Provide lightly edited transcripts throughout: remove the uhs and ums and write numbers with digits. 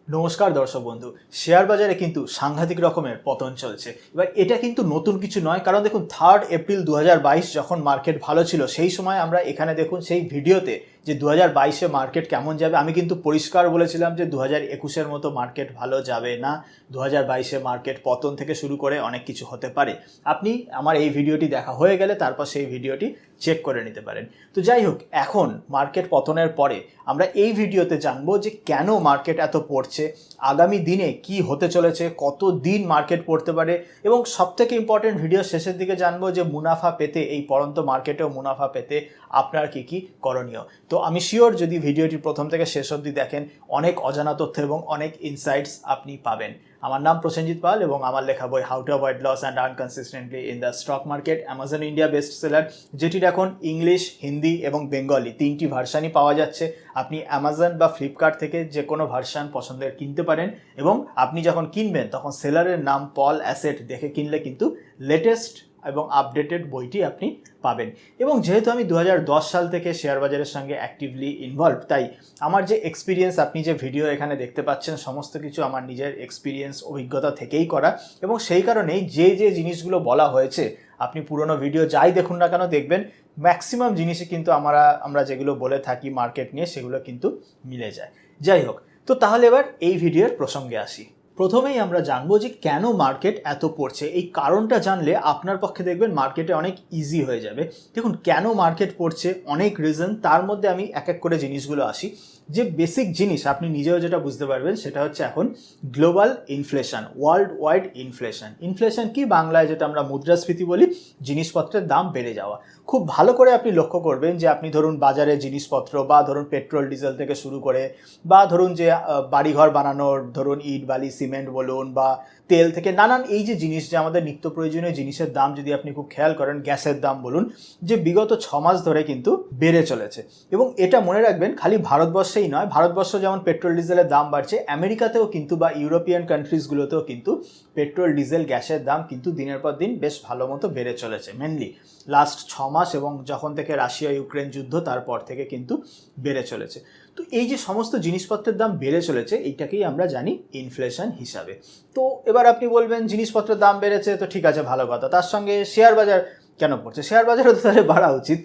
নমস্কার দর্শক বন্ধু। শেয়ার বাজারে কিন্তু সাংঘাতিক রকমের পতন চলছে। এবার এটা কিন্তু নতুন কিছু নয়, কারণ দেখুন 3 এপ্রিল 2022 যখন মার্কেট ভালো ছিল সেই সময় আমরা এখানে দেখুন সেই ভিডিওতে যে 2022-এ মার্কেট কেমন যাবে আমি কিন্তু পরিষ্কার বলেছিলাম যে 2021-এর মতো মার্কেট ভালো যাবে না। 2022-এ মার্কেট পতন থেকে শুরু করে অনেক কিছু হতে পারে। আপনি আমার এই ভিডিওটি দেখা হয়ে গেলে তারপর সেই ভিডিওটি চেক করে নিতে পারেন। তো যাই হোক, এখন মার্কেট পতনের পরে আমরা এই ভিডিওতে জানবো যে কেন মার্কেট এত পড়ছে, আগামী দিনে কি হতে চলেছে, কত দিন মার্কেট পড়তে পারে, এবং সবথেকে ইম্পর্টেন্ট ভিডিও শেষের দিকে জানবো যে মুনাফা পেতে, এই পড়ন্ত মার্কেটেও মুনাফা পেতে আপনার কি কি করণীয়। তো আমি শিওর যদি ভিডিওটি প্রথম থেকে শেষ অবধি দেখেন অনেক অজানা তথ্য এবং অনেক ইনসাইটস আপনি পাবেন। আমার নাম প্রসেনজিৎ পাল এবং আমার লেখা বই how to avoid loss and earn consistently in the stock market, Amazon India best seller, যেটির এখন ইংলিশ, হিন্দি এবং বেঙ্গলি 3টি ভার্সানই পাওয়া যাচ্ছে। আপনি অ্যামাজন বা ফ্লিপকার্ট থেকে যে কোনো ভার্সান পছন্দের কিনতে পারেন, এবং আপনি যখন কিনবেন তখন সেলারের নাম পল অ্যাসেট দেখে কিনলে কিন্তু লেটেস্ট এবং আপডেটেড বইটি আপনি পাবেন। এবং যেহেতু আমি 2010 সাল থেকে শেয়ার বাজারের সঙ্গে অ্যাক্টিভলি ইনভলভ, তাই আমার যে এক্সপিরিয়েন্স, আপনি যে ভিডিও এখানে দেখতে পাচ্ছেন, সমস্ত কিছু আমার নিজের এক্সপিরিয়েন্স, অভিজ্ঞতা থেকেই করা। এবং সেই কারণেই যে যে জিনিসগুলো বলা হয়েছে, আপনি পুরনো ভিডিও যাই দেখুন না কেন দেখবেন ম্যাক্সিমাম জিনিসই কিন্তু আমরা যেগুলো বলে থাকি মার্কেট নিয়ে সেগুলো কিন্তু মিলে যায়। যাই হোক, তো তাহলে এবার এই ভিডিওর প্রসঙ্গে আসি। প্রথমেই আমরা জানবো যে কেন মার্কেট এত পড়ছে। এই কারণটা জানলে আপনার পক্ষে দেখবেন মার্কেটে অনেক ইজি হয়ে যাবে। দেখুন কেন মার্কেট পড়ছে, অনেক রিজন, তার মধ্যে আমি এক এক করে জিনিসগুলো আসি। যে বেসিক জিনিস আপনি নিজেও যেটা বুঝতে পারবেন সেটা হচ্ছে এখন global inflation, world wide inflation. Inflation কি, বাংলায় যেটা আমরা মুদ্রাস্ফীতি বলি, জিনিসপত্রের দাম বেড়ে যাওয়া। খুব ভালো করে আপনি লক্ষ্য করবেন যে আপনি ধরুন বাজারে জিনিসপত্র বা ধরুন পেট্রোল ডিজেল থেকে শুরু করে বা ধরুন যে বাড়িঘর বানানোর ধরুন ইট বালি সিমেন্ট বলুন বা তেল থেকে নানান এই যে জিনিস, যে আমাদের নিত্য প্রয়োজনীয় জিনিসের দাম যদি আপনি খুব খেয়াল করেন, গ্যাসের দাম বলুন, যে বিগত 6 মাস ধরে কিন্তু বেড়ে চলেছে। এবং এটা মনে রাখবেন খালি ভারতবর্ষেই নয়, ভারতবর্ষ যেমন পেট্রোল ডিজেলের দাম বাড়ছে, আমেরিকাতেও কিন্তু বা ইউরোপিয়ান কান্ট্রিজগুলোতেও কিন্তু পেট্রোল ডিজেল গ্যাসের দাম কিন্তু দিনের পর দিন বেশ ভালো মতো বেড়ে চলেছে। মেনলি লাস্ট 6 মাস এবং যখন থেকে রাশিয়া ইউক্রেন যুদ্ধ তারপর থেকে কিন্তু বেড়ে চলেছে। তো এই যে সমস্ত জিনিসপত্রের দাম বেড়ে চলেছে, এইটাকেই আমরা জানি ইনফ্লেশন হিসাবে। তো এবার আপনি বলবেন জিনিসপত্রের দাম বেড়েছে, তো ঠিক আছে, ভালো কথা, তার সঙ্গে শেয়ার বাজার কেন পড়ছে? শেয়ার বাজারও তো তাহলে বাড়া উচিত।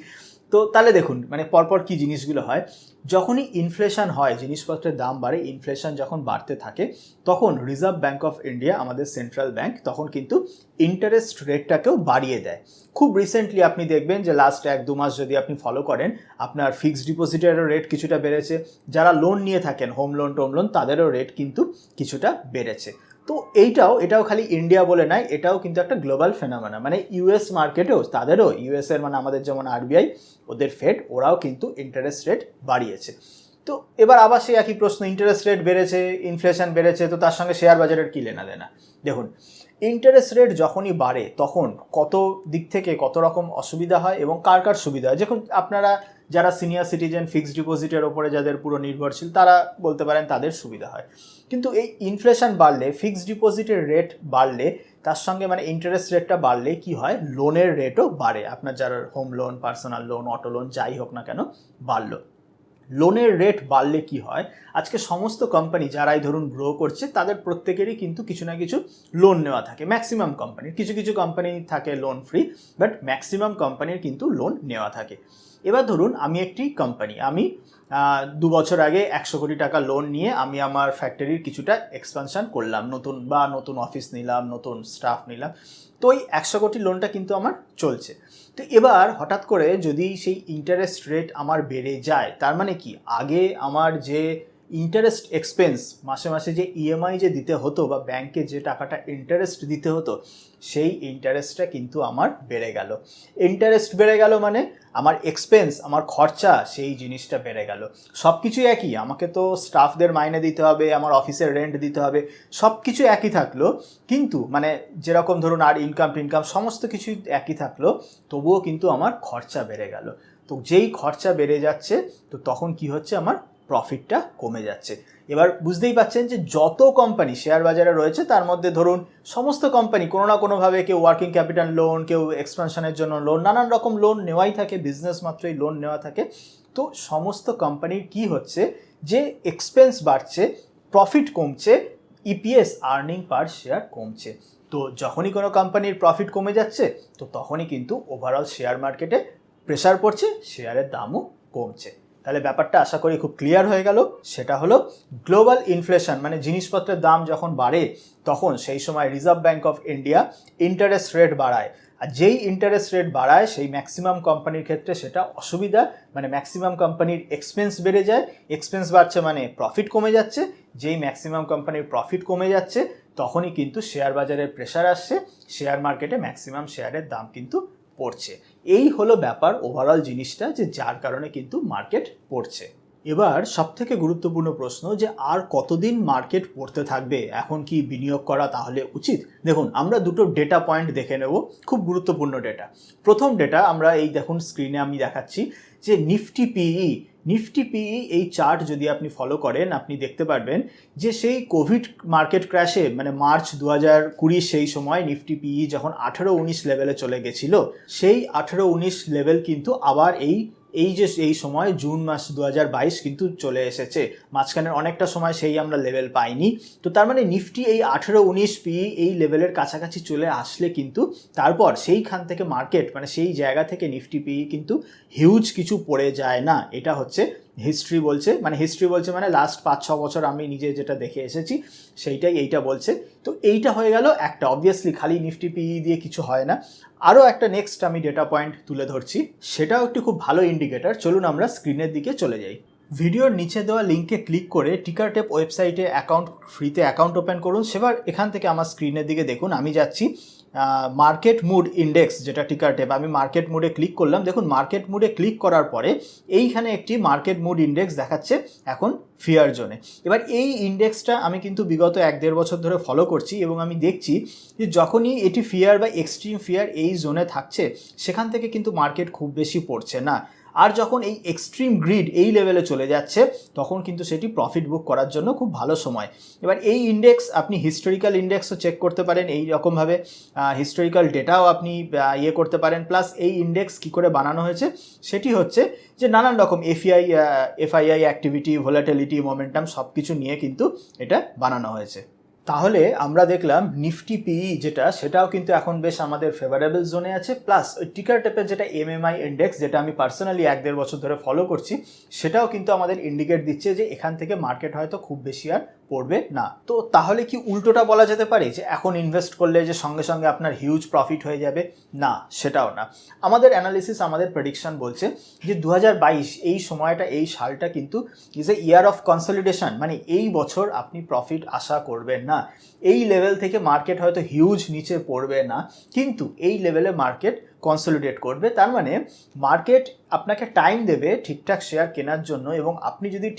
তো তাহলে দেখুন মানে পরপর কি জিনিসগুলো হয়। যখনই ইনফ্লেশন হয়, জিনিসপত্রের দাম বাড়ে, ইনফ্লেশন যখন বাড়তে থাকে, তখন রিজার্ভ ব্যাঙ্ক অফ ইন্ডিয়া, আমাদের সেন্ট্রাল ব্যাঙ্ক, তখন কিন্তু ইন্টারেস্ট রেটটাকেও বাড়িয়ে দেয়। খুব রিসেন্টলি আপনি দেখবেন যে লাস্ট 1-2 মাস যদি আপনি ফলো করেন, আপনার ফিক্সড ডিপোজিটেরও রেট কিছুটা বেড়েছে, যারা লোন নিয়ে থাকেন হোম লোন টোম লোন তাদেরও রেট কিন্তু কিছুটা বেড়েছে। তো এটাও খালি ইন্ডিয়া বলে নয়, এটাও কিন্তু একটা গ্লোবাল ফেনোমেনা। মানে ইউএস মার্কেটেও তাদেরও, ইউএসের মানে আমাদের যেমন আরবিআই, ওদের ফেড, ওরাও কিন্তু ইন্টারেস্ট রেট বাড়িয়েছে। তো এবার আবার সেই একই প্রশ্ন, ইন্টারেস্ট রেট বেড়েছে, ইনফ্লেশন বেড়েছে, তো তার সঙ্গে শেয়ার বাজারের কী লেনা দেনা? দেখুন ইন্টারেস্ট রেট যখনই বাড়ে তখন কত দিক থেকে কত রকম অসুবিধা হয় এবং কার কার সুবিধা হয়। যখন আপনারা যারা সিনিয়র সিটিজেন, ফিক্সড ডিপোজিটের ওপরে যাদের পুরো নির্ভরশীল, তারা বলতে পারেন তাদের সুবিধা হয়। কিন্তু এই ইনফ্লেশন বাড়লে, ফিক্সড ডিপোজিটের রেট বাড়লে, তার সঙ্গে মানে ইন্টারেস্ট রেটটা বাড়লে কি হয়, লোনের রেটও বাড়ে। আপনার যারা home loan, personal loan, auto loan যাই হোক না কেন বাড়লো। লোনের রেট বাড়লে কি হয়, আজকে সমস্ত কোম্পানি যারাই ধরুন গ্রো করছে তাদের প্রত্যেকেরই কিন্তু কিছু না কিছু লোন নেওয়া থাকে। ম্যাক্সিমাম কোম্পানির, কিছু কিছু কোম্পানি থাকে লোন ফ্রি, বাট ম্যাক্সিমাম কোম্পানির কিন্তু লোন নেওয়া থাকে। এবার ধরুন আমি একটি কোম্পানি, আমি 2 বছর আগে 100 কোটি টাকা লোন নিয়ে আমি আমার ফ্যাক্টরির কিছুটা এক্সপানশন করলাম, নতুন অফিস নিলাম, নতুন স্টাফ নিলাম। তো ওই 100 কোটি লোনটা কিন্তু আমার চলছে। তো এবার হঠাৎ করে যদি সেই ইন্টারেস্ট রেট আমার বেড়ে যায়, তার মানে কি, আগে আমার যে ইন্টারেস্ট এক্সপেন্স, মাসে মাসে যে ইএমআই যে দিতে হতো বা ব্যাংকে যে টাকাটা ইন্টারেস্ট দিতে হতো, সেই ইন্টারেস্টটা কিন্তু আমার বেড়ে গেল। ইন্টারেস্ট বেড়ে গেল মানে আমার এক্সপেন্স, আমার খরচা, সেই জিনিসটা বেড়ে গেল। সব কিছুই একই, আমাকে তো স্টাফদের মাইনে দিতে হবে, আমার অফিসের রেন্ট দিতে হবে, সব কিছু একই থাকলো, কিন্তু মানে যেরকম ধরুন আর ইনকাম সমস্ত কিছুই একই থাকলো, তবুও কিন্তু আমার খরচা বেড়ে গেল। তো যেই খরচা বেড়ে যাচ্ছে, তো তখন কি হচ্ছে, আমার প্রফিটটা কমে যাচ্ছে। এবার বুঝতেই পাচ্ছেন যে যত কোম্পানি শেয়ার বাজারে রয়েছে তার মধ্যে ধরুন সমস্ত কোম্পানি কোনো না কোনোভাবে, কেউ ওয়ার্কিং ক্যাপিটাল লোন, কেউ এক্সপানশনের জন্য লোন, নানান রকম লোন নেওয়াই থাকে, বিজনেস মাত্রই লোন নেওয়া থাকে। তো সমস্ত কোম্পানির কি হচ্ছে, যে এক্সপেন্স বাড়ছে, প্রফিট কমছে, ইপিএস আর্নিং পার শেয়ার কমছে। তো যখনই কোনো কোম্পানির প্রফিট কমে যাচ্ছে তো তখনই কিন্তু ওভারঅল শেয়ার মার্কেটে প্রেসার পড়ছে, শেয়ারের দামও কমছে। তাহলে ব্যাপারটা আশা করি খুব ক্লিয়ার হয়ে গেল। সেটা হলো গ্লোবাল ইনফ্লেশন, মানে জিনিসপত্রের দাম যখন বাড়ে তখন সেই সময় reserve bank of India interest rate বাড়ায়। আর যেই ইন্টারেস্ট রেট বাড়ায় সেই ম্যাক্সিমাম কোম্পানির ক্ষেত্রে সেটা অসুবিধা, মানে ম্যাক্সিমাম কোম্পানির এক্সপেন্স বেড়ে যায়। এক্সপেন্স বাড়ছে মানে প্রফিট কমে যাচ্ছে। যেই ম্যাক্সিমাম কোম্পানির প্রফিট কমে যাচ্ছে তখনই কিন্তু শেয়ার বাজারের প্রেসার আসছে, শেয়ার মার্কেটে ম্যাক্সিমাম শেয়ারের দাম কিন্তু পড়ছে। এই হলো ব্যাপার ওভারঅল জিনিসটা, যে যার কারণে কিন্তু মার্কেট পড়ছে। এবার সবথেকে গুরুত্বপূর্ণ প্রশ্ন, যে আর কতদিন মার্কেট পড়তে থাকবে, এখন কি বিনিয়োগ করা তাহলে উচিত? দেখুন, আমরা দুটো ডেটা পয়েন্ট দেখে নেব, খুব গুরুত্বপূর্ণ ডেটা। প্রথম ডেটা আমরা এই দেখুন স্ক্রিনে আমি দেখাচ্ছি যে নিফটি পিই এই চার্ট যদি আপনি ফলো করেন আপনি দেখতে পারবেন যে সেই কোভিড মার্কেট ক্র্যাশে মানে মার্চ 2020 সেই সময় নিফটি পিই যখন 18-19 লেভেলে চলে গেছিল, সেই 18-19 লেভেল কিন্তু আবার এই সময় জুন মাস 2022 কিন্তু চলে এসেছে। মাঝখানের অনেকটা সময় সেই আমরা লেভেল পাইনি। তো তার মানে নিফটি এই 18-19 পিই এই লেভেলের কাছাকাছি চলে আসলে কিন্তু তারপর সেইখান থেকে মার্কেট মানে সেই জায়গা থেকে নিফটি পিই কিন্তু হিউজ কিছু পড়ে যায় না। এটা হচ্ছে হিস্ট্রি বলছে, মানে লাস্ট 5-6 বছর আমি নিজে যেটা দেখে এসেছি সেইটাই এইটা বলছে। তো এইটা হয়ে গেল একটা, অবভিয়াসলি খালি নিফটি পিই দিয়ে কিছু হয় না। আরও একটা নেক্সট আমি ডেটা পয়েন্ট তুলে ধরছি, সেটাও একটি খুব ভালো ইন্ডিকেটর। চলুন আমরা স্ক্রিনের দিকে চলে যাই। ভিডিওর নিচে দেওয়া লিঙ্কে ক্লিক করে টিকারটেপ ওয়েবসাইটে ফ্রিতে অ্যাকাউন্ট ওপেন করুন। সেবার এখান থেকে আমার স্ক্রিনের দিকে দেখুন, আমি যাচ্ছি মার্কেট মুড ইন্ডেক্স, যেটা টিকারটেপ। আমি মার্কেট মুডে ক্লিক করলাম। দেখুন, মার্কেট মুডে ক্লিক করার পরে এইখানে একটি মার্কেট মুড ইন্ডেক্স দেখাচ্ছে এখন ফিয়ার জোনে। এবার এই ইন্ডেক্সটা আমি কিন্তু বিগত 1-1.5 বছর ধরে ফলো করছি এবং আমি দেখছি যে যখনই এটি ফিয়ার বা এক্সট্রিম ফিয়ার এই জোনে থাকছে সেখান থেকে কিন্তু মার্কেট খুব বেশি পড়ছে না। আর যখন এই এক্সট্রিম গ্রিড এই লেভেলে চলে যাচ্ছে তখন কিন্তু সেটি প্রফিট বুক করার জন্য খুব ভালো সময়। এবার এই ইন্ডেক্স আপনি হিস্টোরিক্যাল ইন্ডেক্সও চেক করতে পারেন, এই রকমভাবে হিস্টোরিক্যাল ডেটাও আপনি করতে পারেন। প্লাস এই ইন্ডেক্স কি করে বানানো হয়েছে সেটি হচ্ছে যে নানান রকম এফআইআই অ্যাক্টিভিটি, ভোলাটিলিটি, মোমেন্টাম সব কিছু নিয়ে কিন্তু এটা বানানো হয়েছে। তাহলে আমরা দেখলাম নিফটি পিই যেটা, সেটাও কিন্তু এখন বেশ আমাদের ফেভারেবল জোনে আছে। প্লাস ওই টিকারটেপের যেটা এমএমআই ইন্ডেক্স, যেটা আমি পার্সোনালি 1-1.5 বছর ধরে ফলো করছি, সেটাও কিন্তু আমাদের ইন্ডিকেট দিচ্ছে যে এখান থেকে মার্কেট হয়তো খুব বেশি আর পড়বে না। তো তাহলে কি উল্টোটা বলা যেতে পারে যে এখন ইনভেস্ট করলে যে সঙ্গে সঙ্গে আপনার হিউজ প্রফিট হয়ে যাবে? না, সেটাও না। আমাদের অ্যানালিসিস, আমাদের প্রেডিকশন বলছে যে 2022 এই সময়টা, এই সালটা কিন্তু is a year of consolidation, মানে এই বছর আপনি প্রফিট আশা করবেন না। এই লেভেল থেকে মার্কেট হয়তো হিউজ নিচে পড়বে না, কিন্তু এই লেভেলে মার্কেট কনসলিডেট করবে। তার মানে মার্কেট আপনাকে টাইম দেবে ঠিকঠাক শেয়ার কেনার জন্য, এবং আপনি যদি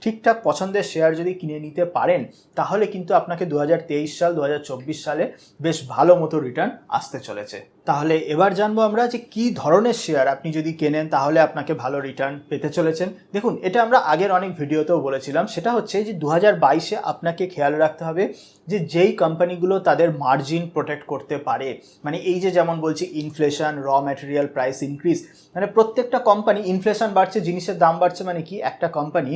ঠিকঠাক পছন্দের শেয়ার যদি কিনে নিতে পারেন তাহলে কিন্তু আপনাকে 2023 সাল 2024 সালে বেশ ভালো মতো রিটার্ন আসতে চলেছে। তাহলে এবার জানবো আমরা যে কি ধরনের শেয়ার আপনি যদি কেনেন তাহলে আপনাকে ভালো রিটার্ন পেতে চলেছেন। দেখুন, এটা আমরা আগের অনেক ভিডিওতেও বলেছিলাম, সেটা হচ্ছে যে 2022-এ আপনাকে খেয়াল রাখতে হবে যে যেই কোম্পানিগুলো তাদের মার্জিন প্রোটেক্ট করতে পারে, মানে এই যে যেমন বলছি ইনফ্লেশন, র ম্যাটেরিয়াল প্রাইস ইনক্রিজ, মানে প্রত্যেকটা কোম্পানি, ইনফ্লেশন বাড়ছে, জিনিসের দাম বাড়ছে, মানে কি একটা কোম্পানি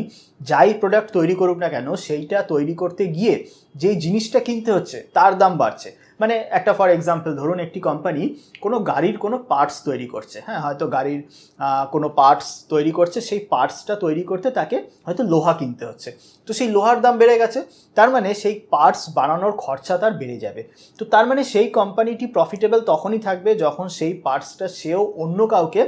যাই প্রোডাক্ট তৈরি করুক না কেন সেইটা তৈরি করতে গিয়ে যেই জিনিসটা কিনতে হচ্ছে তার দাম বাড়ছে। মানে একটা ফর এক্সাম্পল ধরুন, একটি কোম্পানি কোনো গাড়ির কোনো পার্টস তৈরি করছে, হ্যাঁ, হয়তো গাড়ির কোনো পার্টস তৈরি করছে, সেই পার্টসটা তৈরি করতে তাকে হয়তো লোহা কিনতে হচ্ছে, তো সেই লোহার দাম বেড়ে গেছে, তার মানে সেই পার্টস বানানোর খরচা তার বেড়ে যাবে। তো তার মানে সেই কোম্পানিটি প্রফিটেবল তখনই থাকবে যখন সেই পার্টসটা সেও অন্য কাউকে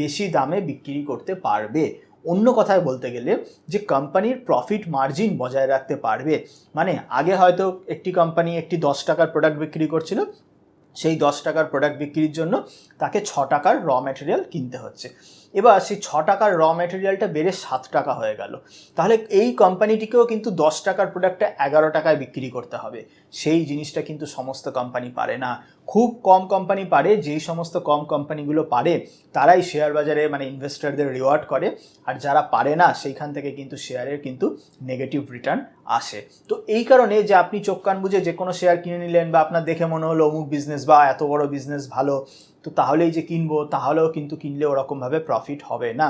বেশি দামে বিক্রি করতে পারবে। অন্য কথায় বলতে গেলে যে কোম্পানির প্রফিট মার্জিন বজায় রাখতে পারবে। মানে আগে হয়তো একটি কোম্পানি একটি 10 টাকার প্রোডাক্ট বিক্রি করছিল, সেই 10 টাকার প্রোডাক্ট বিক্রির জন্য তাকে 6 টাকার র ম্যাটেরিয়াল কিনতে হচ্ছে। এবার সেই 6 টাকার র ম্যাটেরিয়ালটা বেড়ে 7 টাকা হয়ে গেল, তাহলে এই কোম্পানিটিকেও কিন্তু 10 টাকার প্রোডাক্টটা 11 টাকায় বিক্রি করতে হবে। সেই জিনিসটা কিন্তু সমস্ত কোম্পানি পারে না, খুব কম কোম্পানি পারে। যেই সমস্ত কম কোম্পানিগুলো পারে তারাই শেয়ার বাজারে মানে ইনভেস্টরদের রিওয়ার্ড করে, আর যারা পারে না সেইখান থেকে কিন্তু শেয়ারের কিন্তু নেগেটিভ রিটার্ন আসে। তো এই কারণে যে আপনি চোখ কান বুঝে যে কোনো শেয়ার কিনে নিলেন, বা আপনার দেখে মনে হলো অমুক বিজনেস বা এত বড় বিজনেস ভালো, তো তাহলেই যে কিনবো, তাহলেও কিন্তু কিনলে ওরকমভাবে প্রফিট হবে না।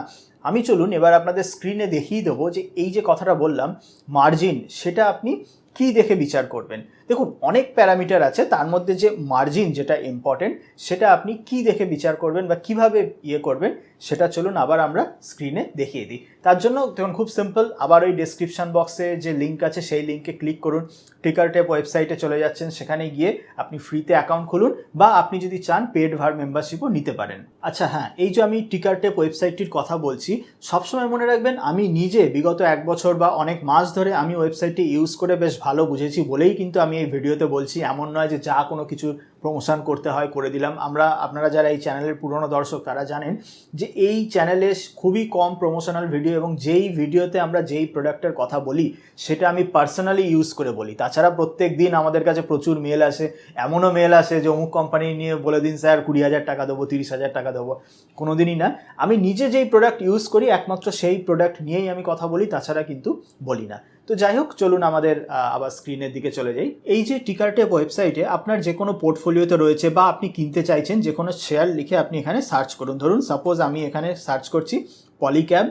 আমি চলুন এবার আপনাদের স্ক্রিনে দেখিয়ে দেবো যে এই যে কথাটা বললাম মার্জিন, সেটা আপনি কি দেখে বিচার করবেন। দেখুন অনেক প্যারামিটার আছে, তার মধ্যে যে মার্জিন যেটা ইম্পর্টেন্ট, সেটা আপনি কি দেখে বিচার করবেন বা কিভাবে করবেন, সেটা চলুন আবার আমরা স্ক্রিনে দেখিয়ে দিই। তার জন্য দেখুন খুব সিম্পল, আবার ওই ডেসক্রিপশন বক্সে যে লিঙ্ক আছে সেই লিঙ্কে ক্লিক করুন, টিকারটেপ ওয়েবসাইটে চলে যাচ্ছেন, সেখানে গিয়ে আপনি ফ্রিতে অ্যাকাউন্ট খুলুন বা আপনি যদি চান পেড মেম্বারশিপও নিতে পারেন। আচ্ছা হ্যাঁ, এই যে আমি টিকারটেপ ওয়েবসাইটটির কথা বলছি, সবসময় মনে রাখবেন আমি নিজে বিগত 1 বছর বা অনেক মাস ধরে আমি ওয়েবসাইটটি ইউজ করে বেশ ভালো বুঝেছি বলেই কিন্তু আমি এই ভিডিওতে বলছি। এমন নয় যে যা কোনো কিছু প্রমোশন করতে হয় করে দিলাম। আপনারা যারা এই চ্যানেলের পুরনো দর্শক তারা জানেন যে এই চ্যানেলে খুবই কম প্রমোশনাল ভিডিও, এবং যেই ভিডিওতে আমরা যেই প্রোডাক্টের কথা বলি সেটা আমি পার্সোনালি ইউজ করে বলি। তাছাড়া প্রত্যেক দিন আমাদের কাছে প্রচুর মেল আসে, এমনও মেল আসে যে অমুক কোম্পানি নিয়ে বলে দিন স্যার 20,000 টাকা দেবো, 30,000 টাকা দেবো। কোনো দিনই না, আমি নিজে যেই প্রোডাক্ট ইউজ করি একমাত্র সেই প্রোডাক্ট নিয়েই আমি কথা বলি, তাছাড়া কিন্তু বলি না। তো যাই হোক, চলুন আমাদের আবার স্ক্রিনের দিকে চলে যাই। এই যে টিকারটেপ ওয়েবসাইটে আপনার যে কোনো পোর্টফোলিওতে রয়েছে বা আপনি কিনতে চাইছেন যে কোনো শেয়ার লিখে আপনি এখানে সার্চ করুন। ধরুন সাপোজ আমি এখানে সার্চ করছি পলিক্যাব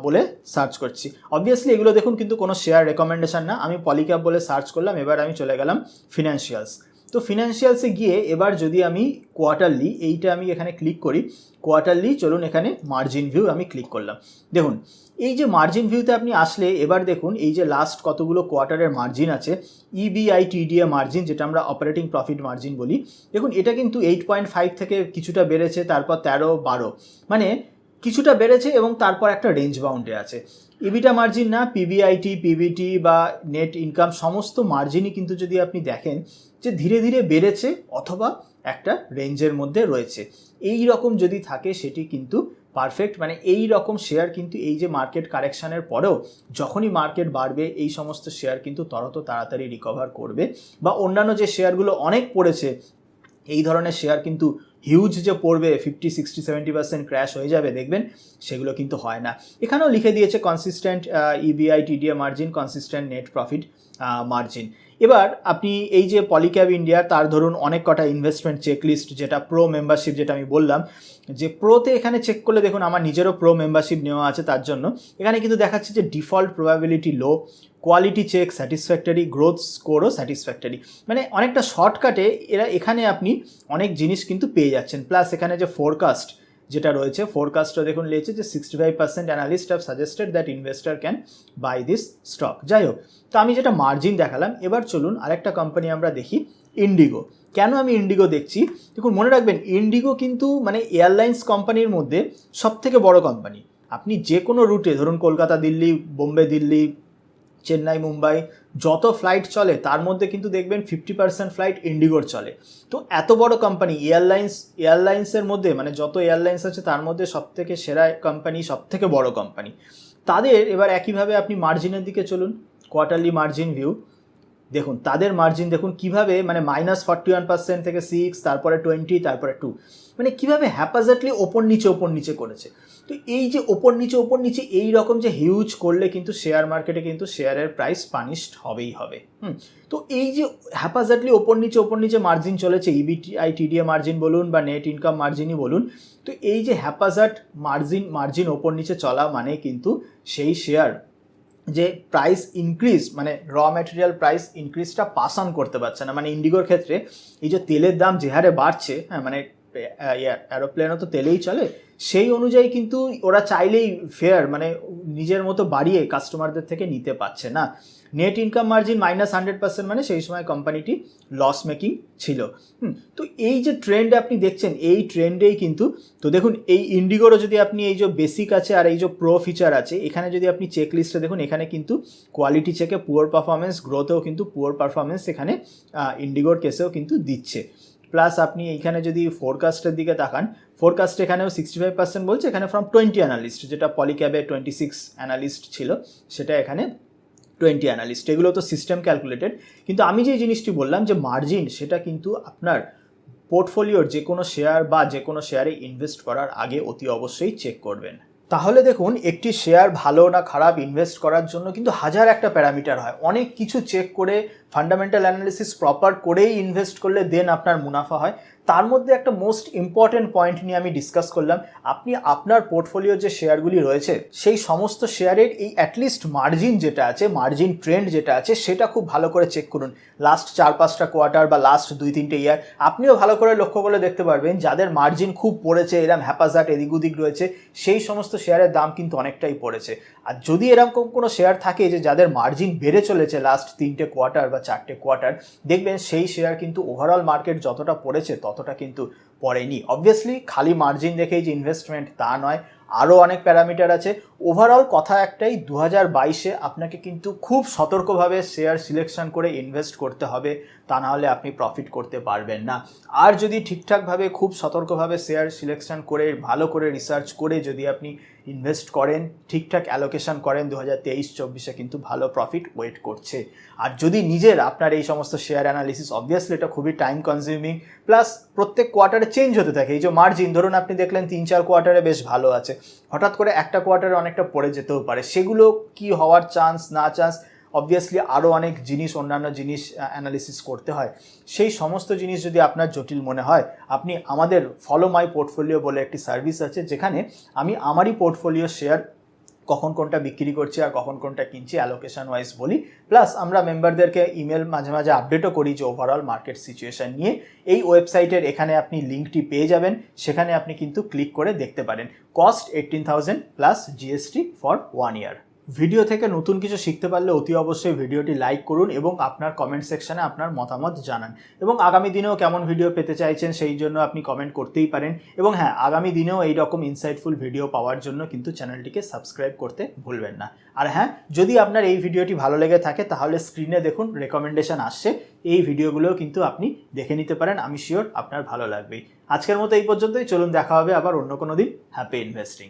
বলে সার্চ করছি। অবভিয়াসলি এগুলো দেখুন কিন্তু কোনো শেয়ার রেকমেন্ডেশন না, আমি পলিক্যাব বলে সার্চ করলাম। এবার আমি চলে গেলাম ফিনান্সিয়ালস। তো ফিনান্সিয়ালসে গিয়ে এবার যদি আমি কোয়ার্টারলি এইটা আমি এখানে ক্লিক করি, কোয়ার্টারলি চলুন এখানে মার্জিন ভিউ আমি ক্লিক করলাম। দেখুন এই যে মার্জিন ভিউতে আপনি আসলে এবার দেখুন এই যে লাস্ট কতগুলো কোয়ার্টারের মার্জিন আছে, EBITDA মার্জিন যেটা আমরা অপারেটিং প্রফিট মার্জিন বলি। দেখুন এটা কিন্তু 8.5 থেকে কিছুটা বেড়েছে, তারপর 13, 12, মানে কিছুটা বেড়েছে এবং তারপর একটা রেঞ্জ বাউন্ডে আছে। ইবিটা মার্জিন না, পিবিটি বা নেট ইনকাম সমস্ত মার্জিনই কিন্তু যদি আপনি দেখেন যে ধীরে ধীরে বেড়েছে অথবা একটা রেঞ্জের মধ্যে রয়েছে। এই রকম যদি থাকে সেটি কিন্তু পারফেক্ট, মানে এই রকম শেয়ার কিন্তু এই যে মার্কেট কারেকশানের পরেও যখনই মার্কেট বাড়বে এই সমস্ত শেয়ার কিন্তু তাড়াতাড়ি রিকভার করবে। বা অন্যান্য যে শেয়ারগুলো অনেক পড়েছে এই ধরনের শেয়ার কিন্তু হিউজ যে পড়বে 50, 60, 70% ক্র্যাশ হয়ে যাবে দেখবেন, সেগুলো কিন্তু হয় না। এখানেও লিখে দিয়েছে consistent EBITDA margin, consistent net profit margin. এবার আপনি এই যে পলিক্যাব ইন্ডিয়া তার ধরুন অনেক কটা ইনভেস্টমেন্ট চেকলিস্ট, যেটা প্রো মেম্বারশিপ যেটা আমি বললাম, যে প্রোতে এখানে চেক করলে দেখুন আমার নিজেরও প্রো মেম্বারশিপ নেওয়া আছে, তার জন্য এখানে কিন্তু দেখাচ্ছে যে default probability low, quality check satisfactory, growth স্কোরও স্যাটিসফ্যাক্টরি। মানে অনেকটা শর্টকাটে এখানে আপনি অনেক জিনিস কিন্তু পেয়ে যাচ্ছেন। প্লাস এখানে যে ফোরকাস্ট যেটা রয়েছে, ফোরকাস্টও দেখুন লিখেছে যে 65% analyst have suggested that investor can buy this stock. যাই হোক, তো আমি যেটা মার্জিন দেখালাম, এবার চলুন আরেকটা কোম্পানি আমরা দেখি, ইন্ডিগো। কেন আমি ইন্ডিগো দেখছি, দেখুন মনে রাখবেন ইন্ডিগো কিন্তু মানে এয়ারলাইন্স কোম্পানির মধ্যে সবথেকে বড় কোম্পানি। আপনি যে কোনো রুটে ধরুন কলকাতা দিল্লি, বোম্বে দিল্লি, চেন্নাই মুম্বাই যত ফ্লাইট চলে তার মধ্যে কিন্তু দেখবেন 50% ফ্লাইট ইন্ডিগোর চলে। তো এত বড় কোম্পানি, এয়ারলাইন্সের মধ্যে মানে যত এয়ারলাইন্স আছে তার মধ্যে সবথেকে সেরা কোম্পানি, সবথেকে বড় কোম্পানি তাদের। এবার একইভাবে আপনি মার্জিনের দিকে চলুন, কোয়ার্টারলি মার্জিন ভিউ দেখুন, তাদের মার্জিন দেখুন কিভাবে মানে -41% থেকে 6, তারপরে 20, তারপরে 2, মানে কিভাবে হ্যাপাজেটলি ওপর নিচে করেছে। তো এই যে ওপর নিচে এই রকম যে হিউজ করলে কিন্তু শেয়ার মার্কেটে কিন্তু শেয়ারের প্রাইস পানিশড হবেই হবে। তো এই যে হ্যাপাজেটলি ওপর নিচে মার্জিন চলেছে, EBITDA মার্জিন বলুন বা নেট ইনকাম মার্জিনই বলুন, তো এই যে হ্যাপাজার্ট মার্জিন ওপর নিচে চলা মানে কিন্তু সেই শেয়ার যে প্রাইস ইনক্রিজ মানে র ম্যাটেরিয়াল প্রাইস ইনক্রিজটা পাস অন করতে পারছে না। মানে ইন্ডিগোর ক্ষেত্রে এই যে তেলের দাম যে হারে বাড়ছে, হ্যাঁ মানে অ্যারোপ্লেনও তো তেলেই চলে, সেই অনুযায়ী কিন্তু ওরা চাইলেই ফেয়ার মানে নিজের মতো বাড়িয়ে কাস্টমারদের থেকে নিতে পারছে না। নেট ইনকাম মার্জিন -100%, মানে সেই সময় কোম্পানিটি লস মেকিং ছিল। তো এই যে ট্রেন্ড আপনি দেখছেন এই ট্রেন্ডেই কিন্তু, তো দেখুন এই ইন্ডিগোরও যদি আপনি এই যে বেসিক আছে আর এই যে প্রো ফিচার আছে, এখানে যদি আপনি চেক লিস্টে দেখুন এখানে কিন্তু কোয়ালিটি চেকে পুয়ার পারফরমেন্স, গ্রোথেও কিন্তু পুয়ার পারফরমেন্স এখানে ইন্ডিগোর কেসেও কিন্তু দিচ্ছে। প্লাস আপনি এইখানে যদি ফোরকাস্টের দিকে তাকান, ফোরকাস্ট এখানেও 65% বলছে, এখানে ফ্রম 20 অ্যানালিস্ট, যেটা পলিক্যাবে 26 অ্যানালিস্ট ছিল সেটা এখানে 20 অ্যানালিস্ট। এগুলো তো সিস্টেম ক্যালকুলেটেড, কিন্তু আমি যে জিনিসটি বললাম যে মার্জিন, সেটা কিন্তু আপনার পোর্টফোলিওর যে কোনো শেয়ার বা যে কোনো শেয়ারে ইনভেস্ট করার আগে অতি অবশ্যই চেক করবেন। তাহলে দেখুন একটি শেয়ার ভালো না খারাপ ইনভেস্ট করার জন্য কিন্তু হাজার একটা প্যারামিটার হয়, অনেক কিছু চেক করে ফান্ডামেন্টাল অ্যানালিসিস প্রপার করেই ইনভেস্ট করলে দেন আপনার মুনাফা হয়। তার মধ্যে একটা মোস্ট ইম্পর্টেন্ট পয়েন্ট নিয়ে আমি ডিসকাস করলাম। আপনি আপনার পোর্টফোলিও যে শেয়ারগুলি রয়েছে সেই সমস্ত শেয়ারের এই অ্যাটলিস্ট মার্জিন যেটা আছে, মার্জিন ট্রেন্ড যেটা আছে সেটা খুব ভালো করে চেক করুন। লাস্ট 4-5টা কোয়ার্টার বা লাস্ট 2-3টে ইয়ার আপনিও ভালো করে লক্ষ্য করে দেখতে পারবেন যাদের মার্জিন খুব পড়েছে, এরকম হ্যাপাজাট এদিক ওদিক রয়েছে, সেই সমস্ত শেয়ারের দাম কিন্তু অনেকটাই পড়েছে। আর যদি এরকম কোনো শেয়ার থাকে যে যাদের মার্জিন বেড়ে চলেছে লাস্ট 3টে কোয়ার্টার বা 4টে কোয়ার্টার, দেখবেন সেই শেয়ার কিন্তু ওভারঅল মার্কেট যতটা পড়েছে ততটা কিন্তু পড়েনি। অবভিয়াসলি খালি মার্জিন দেখেই যে ইনভেস্টমেন্ট তা নয়, আরও অনেক প্যারামিটার আছে। ওভারঅল কথা একটাই, 2022-এ আপনাকে কিন্তু খুব সতর্কভাবে শেয়ার সিলেকশন করে ইনভেস্ট করতে হবে, তা নাহলে আপনি প্রফিট করতে পারবেন না। আর যদি ঠিকঠাকভাবে খুব সতর্কভাবে শেয়ার সিলেকশন করে ভালো করে রিসার্চ করে যদি আপনি ইনভেস্ট করেন, ঠিকঠাক অ্যালোকেশন করেন, 2023-24-এ কিন্তু ভালো প্রফিট ওয়েট করছে। আর যদি নিজের আপনার এই সমস্ত শেয়ার অ্যানালিসিস, অবভিয়াসলি এটা খুবই টাইম কনজিউমিং, প্লাস প্রত্যেক কোয়ার্টারে চেঞ্জ হতে থাকে। এই যে মার্জিন ধরুন আপনি দেখলেন 3-4 কোয়ার্টারে বেশ ভালো আছে, হঠাৎ করে একটা কোয়ার্টারে অনেকটা পড়ে যেতেও পারে, সেগুলো কি হওয়ার চান্স না চান্স, অবভিয়াসলি আরও অনেক জিনিস, অন্যান্য জিনিস অ্যানালিসিস করতে হয়। সেই সমস্ত জিনিস যদি আপনার জটিল মনে হয়, আপনি আমাদের ফলো মাই পোর্টফোলিও বলে একটি সার্ভিস আছে, যেখানে আমি আমারই পোর্টফোলিও শেয়ার কখন কোনটা বিক্রি করছি আর কখন কোনটা কিনছি অ্যালোকেশন ওয়াইজ বলি, প্লাস আমরা মেম্বারদেরকে ইমেল মাঝে মাঝে আপডেটও করি যে ওভারঅল মার্কেট সিচুয়েশন নিয়ে। এই ওয়েবসাইটের এখানে আপনি লিঙ্কটি পেয়ে যাবেন, সেখানে আপনি কিন্তু ক্লিক করে দেখতে পারেন। Cost 18,000 plus GST for 1 year. Video থেকে নতুন কিছু শিখতে পারলে অতি অবশ্যই ভিডিওটি লাইক করুন এবং আপনার কমেন্ট সেকশনে আপনার মতামত জানান। এবং আগামী দিনেও কেমন ভিডিও পেতে চাইছেন সেই জন্য আপনি কমেন্ট করতেই পারেন। এবং হ্যাঁ, আগামী দিনেও এইরকম ইনসাইটফুল ভিডিও পাওয়ার জন্য কিন্তু চ্যানেলটিকে সাবস্ক্রাইব করতে ভুলবেন না। আর হ্যাঁ, যদি আপনার এই ভিডিওটি ভালো লেগে থাকে তাহলে স্ক্রিনে দেখুন রেকমেন্ডেশন আসছে, এই ভিডিওগুলোও কিন্তু আপনি দেখে নিতে পারেন, আমি শিওর আপনার ভালো লাগবেই। আজকের মতো এই পর্যন্তই, চলুন দেখা হবে আবার অন্য কোনো দিন। Happy investing.